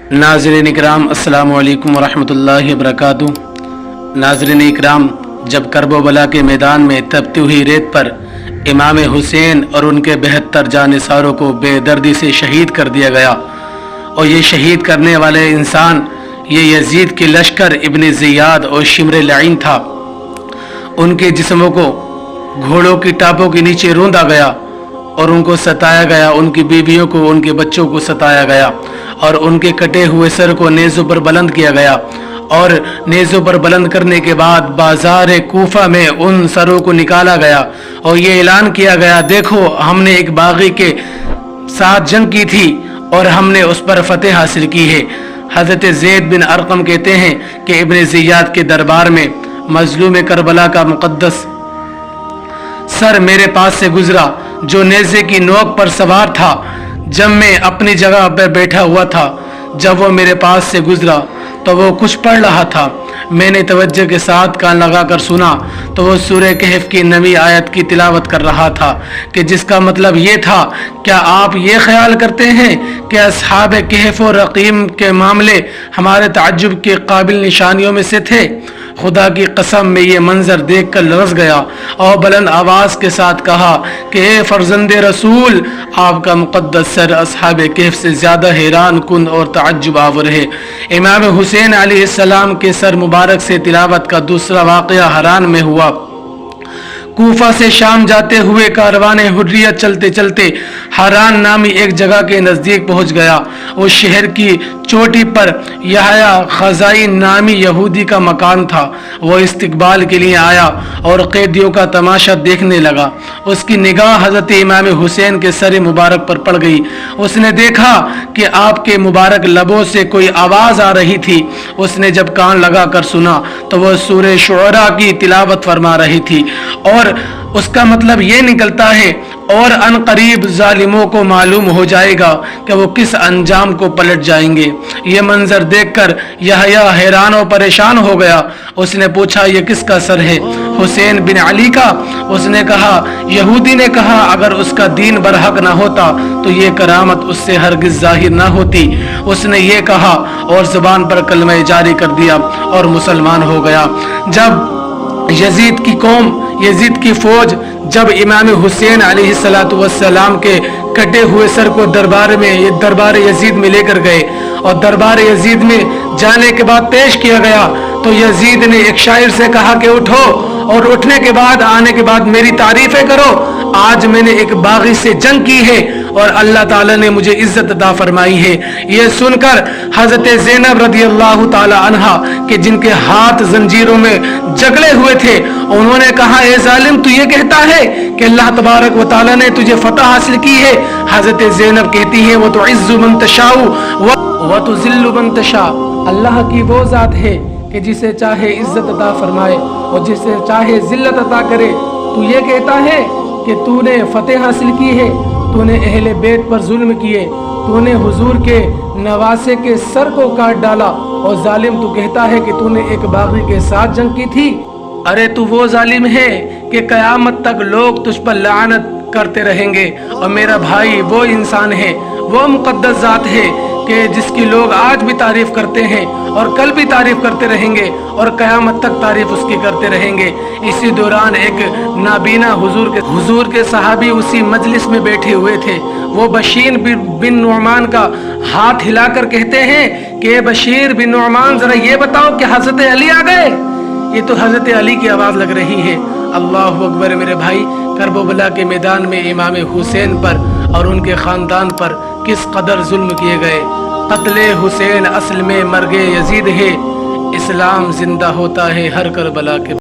नाज़रीन इकराम अस्सलामु अलैकुम वरहमतुल्लाहि वबरकातुहू। नाज़रीन इकराम, जब करबला के मैदान में तपती हुई रेत पर इमाम हुसैन और उनके 72 जानिसारों को बेदर्दी से शहीद कर दिया गया और ये शहीद करने वाले इंसान ये यजीद के लश्कर इब्न ज़ियाद और शिमर लाइन था। उनके जिस्मों को घोड़ों की टापों के नीचे रौंदा गया और उनको सताया गया, उनकी बीवियों को, उनके बच्चों को सताया गया और उनके कटे हुए सर को नेज़ों पर बुलंद किया गया और नेज़ों पर बुलंद करने के बाद बाजार कूफा में उन सरों को निकाला गया और ये ऐलान किया गया, देखो हमने एक बागी के साथ जंग की थी और हमने उस पर फतेह हासिल की है। हज़रत ज़ैद बिन अरक़म कहते हैं कि इब्न ज़ियाद के दरबार में मज़लूम करबला का मुक़द्दस सर मेरे पास से गुजरा जो नेज़े की नोक पर सवार था। जब मैं अपनी जगह पर बैठा हुआ था, जब वो मेरे पास से गुजरा तो वो कुछ पढ़ रहा था। मैंने तवज्जो के साथ कान लगाकर सुना तो वो सूरह कहफ की 9वीं आयत की तिलावत कर रहा था कि जिसका मतलब ये था, क्या आप ये ख्याल करते हैं कि अस्हाब कहफ और रक़ीम के मामले हमारे ताज्जुब के काबिल निशानियों में से थे? खुदा की कसम में ये मंजर देख कर लरज़ गया और बुलंद आवाज़ के साथ कहा कि ए फर्जंदे रसूल, आपका मुक़द्दस सर अस्हाब कहफ से ज़्यादा हैरान कुन और ताज्जुब आवर है। इमाम हुसैन अलैहिस्सलाम के सर मुबारक से तिलावत का दूसरा वाक़या हरान में हुआ। कूफा से शाम जाते हुए कारवाने हुर्रियत चलते चलते हरान नामी एक जगह के नज़दीक पहुंच गया। उस शहर की चोटी पर यहया खज़ाई नामी यहूदी का मकान था। वो इस्तकबाल के लिए आया और कैदियों का तमाशा देखने लगा। उसकी निगाह हज़रत इमाम हुसैन के सर मुबारक पर पड़ गई। उसने देखा कि आपके मुबारक लबों से कोई आवाज़ आ रही थी। उसने जब कान लगा कर सुना तो वह सूरह शुअरा की तिलावत फरमा रही थी और उसका मतलब ये निकलता है और अनकरीब जालिमों को मालूम हो जाएगा कि वो किस अंजाम को पलट जाएंगे। ये मंजर देखकर यहया हैरान और परेशान हो गया। उसने पूछा, ये किसका सर है? हुसैन बिन अली का। उसने कहा, यहूदी ने कहा अगर उसका दीन बरहक ना होता तो ये करामत उससे हरगिज जाहिर ना होती। उसने ये कहा और जुबान पर कलमा जारी कर दिया और मुसलमान हो गया। जब यजीद की कौम, यजीद की फौज जब इमाम हुसैन अलैहिस्सलातु वस्सलाम के कटे हुए सर को दरबार यजीद में लेकर गए और दरबार यजीद में जाने के बाद पेश किया गया तो यजीद ने एक शायर से कहा कि उठो और उठने के बाद आने के बाद मेरी तारीफें करो। आज मैंने एक बागी से जंग की है और अल्लाह ताला ने मुझे इज्जत अता फरमाई है। ये सुनकर हजरत ज़ैनब रज़ियल्लाहु ताला अन्हा के जिनके हाथ जंजीरों में जकड़े हुए थे, उन्होंने कहा, ए जालिम, तू ये कहता है कि अल्लाह तबारक व ताला ने तुझे फतह हासिल की है? हजरत ज़ैनब कहती है, वो तो इज़्ज़ु मन तशाउ व तुज़िल्लु मन तशा। अल्लाह की वो जात है कि जिसे चाहे इज्जत अता फरमाए और जिसे चाहे जिल्लत अता करे। तू ये कहता है कि तूने फतेह हासिल की है, तूने अहले बैत पर जुल्म किए, तूने हुजूर के नवासे के सर को काट डाला और जालिम तू कहता है कि तूने एक बागी के साथ जंग की थी। अरे तू वो जालिम है कि कयामत तक लोग तुझ पर लानत करते रहेंगे और मेरा भाई वो इंसान है, वो मुक़द्दस ज़ात है कि जिसकी लोग आज भी तारीफ करते हैं और कल भी तारीफ करते रहेंगे और क़यामत तक तारीफ उसकी करते रहेंगे। इसी दौरान एक नाबीना हुजूर के सहाबी उसी मजलिस में बैठे हुए थे। वो बशीर बिन नुअमान का हाथ हिलाकर कहते हैं कि बशीर बिन नुअमान, जरा ये बताओ कि हजरत अली आ गए। ये तो हजरत अली की आवाज़ लग रही है। अल्लाह अकबर। मेरे भाई, करबला के मैदान में इमाम हुसैन पर और उनके ख़ानदान पर किस कदर जुल्म किए गए। कत्ले हुसैन असल में मर्गे यजीद है, इस्लाम जिंदा होता है हर करबला के